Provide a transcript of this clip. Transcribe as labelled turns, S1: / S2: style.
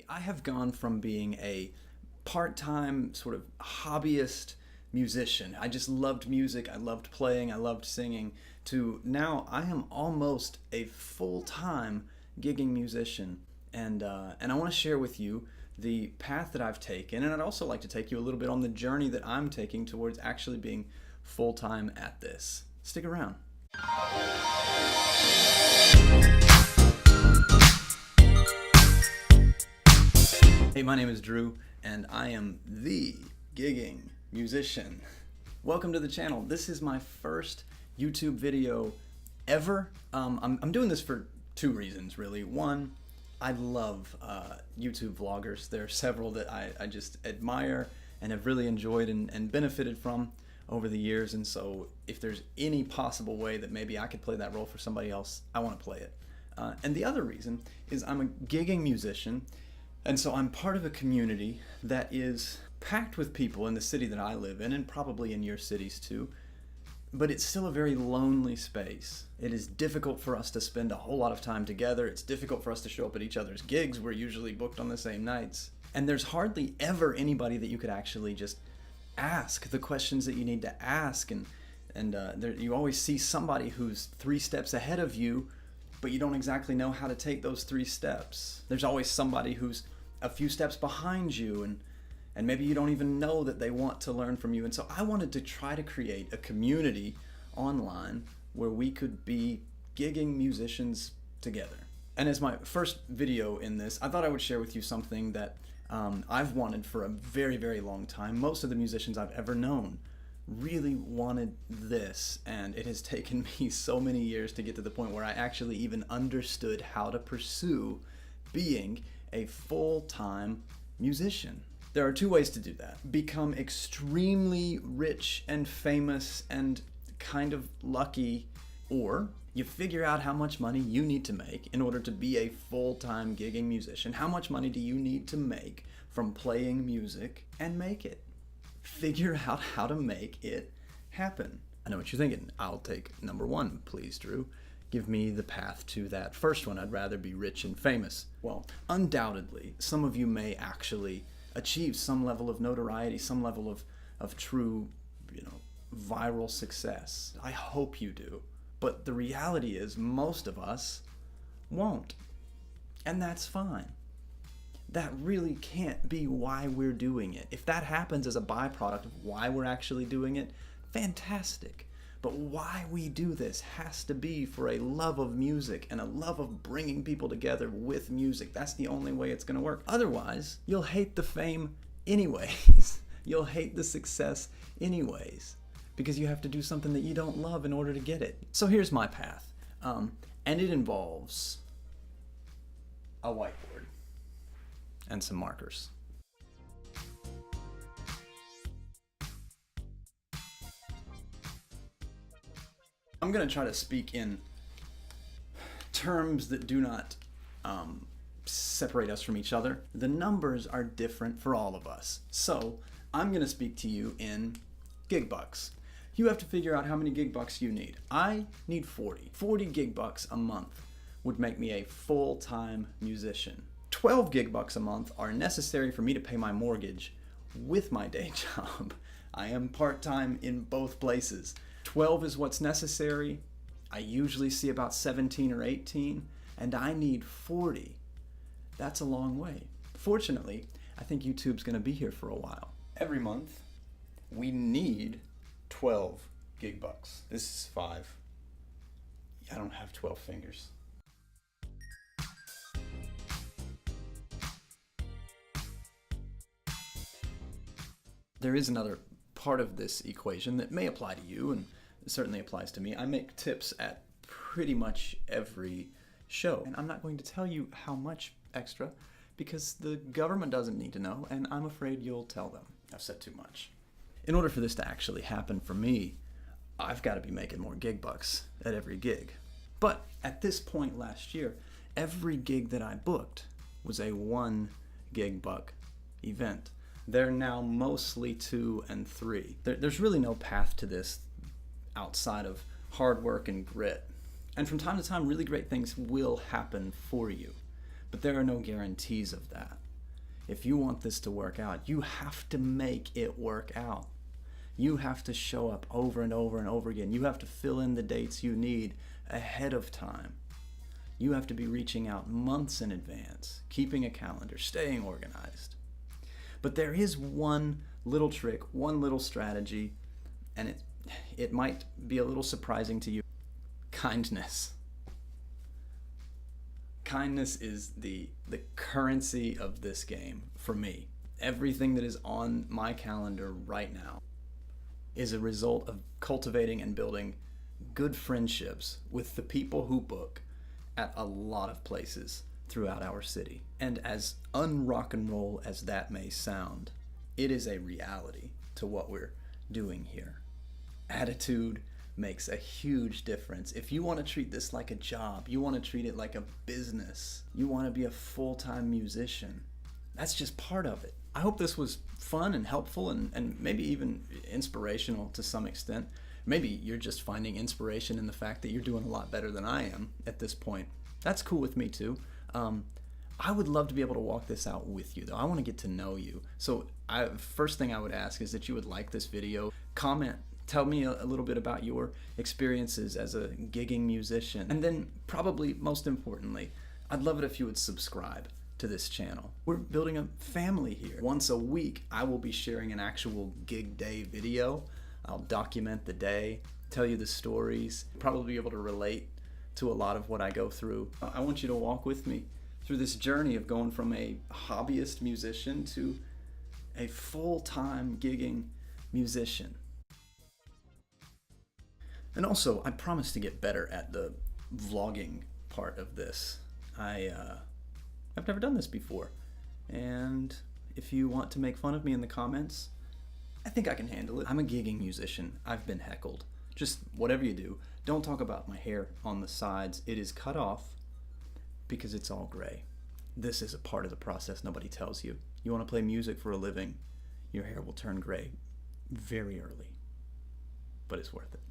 S1: I have gone from being a part-time sort of hobbyist musician. I just loved music, I loved playing, I loved singing, to now I am almost a full-time gigging musician. And I want to share with you the path that I've taken, and I'd also like to take you a little bit on the journey that I'm taking towards actually being full-time at this. Stick around. Hey, my name is Drew, and I am the gigging musician. Welcome to the channel. This is my first YouTube video ever. I'm doing this for two reasons, really. One, I love YouTube vloggers. There are several that I just admire and have really enjoyed and benefited from over the years, and so if there's any possible way that maybe I could play that role for somebody else, I want to play it. And the other reason is I'm a gigging musician, and so I'm part of a community that is packed with people in the city that I live in, and probably in your cities too, but it's still a very lonely space. It is difficult for us to spend a whole lot of time together. It's difficult for us to show up at each other's gigs. We're usually booked on the same nights. And there's hardly ever anybody that you could actually just ask the questions that you need to ask. You always see somebody who's 3 steps ahead of you, but you don't exactly know how to take those 3 steps. There's always somebody who's a few steps behind you, and maybe you don't even know that they want to learn from you. And so I wanted to try to create a community online where we could be gigging musicians together. And as my first video in this, I thought I would share with you something that I've wanted for a very, very long time. Most of the musicians I've ever known really wanted this, and it has taken me so many years to get to the point where I actually even understood how to pursue being a full-time musician. There are 2 ways to do that. Become extremely rich and famous and kind of lucky, or you figure out how much money you need to make in order to be a full-time gigging musician. How much money do you need to make from playing music, and make it. Figure out how to make it happen. I know what you're thinking. I'll take number 1, please, Drew. Give me the path to that first one. I'd rather be rich and famous. Well, undoubtedly, some of you may actually achieve some level of notoriety, some level of true, viral success. I hope you do. But the reality is most of us won't. And that's fine. That really can't be why we're doing it. If that happens as a byproduct of why we're actually doing it, fantastic. But why we do this has to be for a love of music and a love of bringing people together with music. That's the only way it's going to work. Otherwise, you'll hate the fame anyways. You'll hate the success anyways, because you have to do something that you don't love in order to get it. So here's my path, and it involves a whiteboard and some markers. I'm going to try to speak in terms that do not separate us from each other. The numbers are different for all of us. So I'm going to speak to you in gig bucks. You have to figure out how many gig bucks you need. I need 40. 40 gig bucks a month would make me a full-time musician. 12 gig bucks a month are necessary for me to pay my mortgage with my day job. I am part-time in both places. 12 is what's necessary. I usually see about 17 or 18, and I need 40. That's a long way. Fortunately, I think YouTube's going to be here for a while. Every month, we need 12 gig bucks. This is 5. I don't have 12 fingers. There is another part of this equation that may apply to you, and it certainly applies to me. I make tips at pretty much every show, and I'm not going to tell you how much extra because the government doesn't need to know, and I'm afraid you'll tell them. I've said too much. In order for this to actually happen for me, I've got to be making more gig bucks at every gig. But at this point last year, every gig that I booked was a 1 gig buck event. They're now mostly 2 and 3. There's really no path to this outside of hard work and grit. And from time to time, really great things will happen for you. But there are no guarantees of that. If you want this to work out, you have to make it work out. You have to show up over and over and over again. You have to fill in the dates you need ahead of time. You have to be reaching out months in advance, keeping a calendar, staying organized. But there is one little trick, one little strategy, and it might be a little surprising to you. Kindness. Kindness is the currency of this game for me. Everything that is on my calendar right now is a result of cultivating and building good friendships with the people who book at a lot of places throughout our city. And as un-rock and roll as that may sound, it is a reality to what we're doing here. Attitude makes a huge difference. If you want to treat this like a job, you want to treat it like a business, you want to be a full-time musician, that's just part of it. I hope this was fun and helpful and maybe even inspirational to some extent. Maybe you're just finding inspiration in the fact that you're doing a lot better than I am at this point. That's cool with me too. I would love to be able to walk this out with you though. I want to get to know you. So first thing I would ask is that you would like this video, comment, tell me a little bit about your experiences as a gigging musician. And then probably most importantly, I'd love it if you would subscribe to this channel. We're building a family here. Once a week, I will be sharing an actual gig day video. I'll document the day, tell you the stories, probably be able to relate to a lot of what I go through. I want you to walk with me through this journey of going from a hobbyist musician to a full-time gigging musician. And also, I promise to get better at the vlogging part of this. I've never done this before. And if you want to make fun of me in the comments, I think I can handle it. I'm a gigging musician. I've been heckled. Just whatever you do, don't talk about my hair on the sides. It is cut off because it's all gray. This is a part of the process nobody tells you. You want to play music for a living, your hair will turn gray very early, but it's worth it.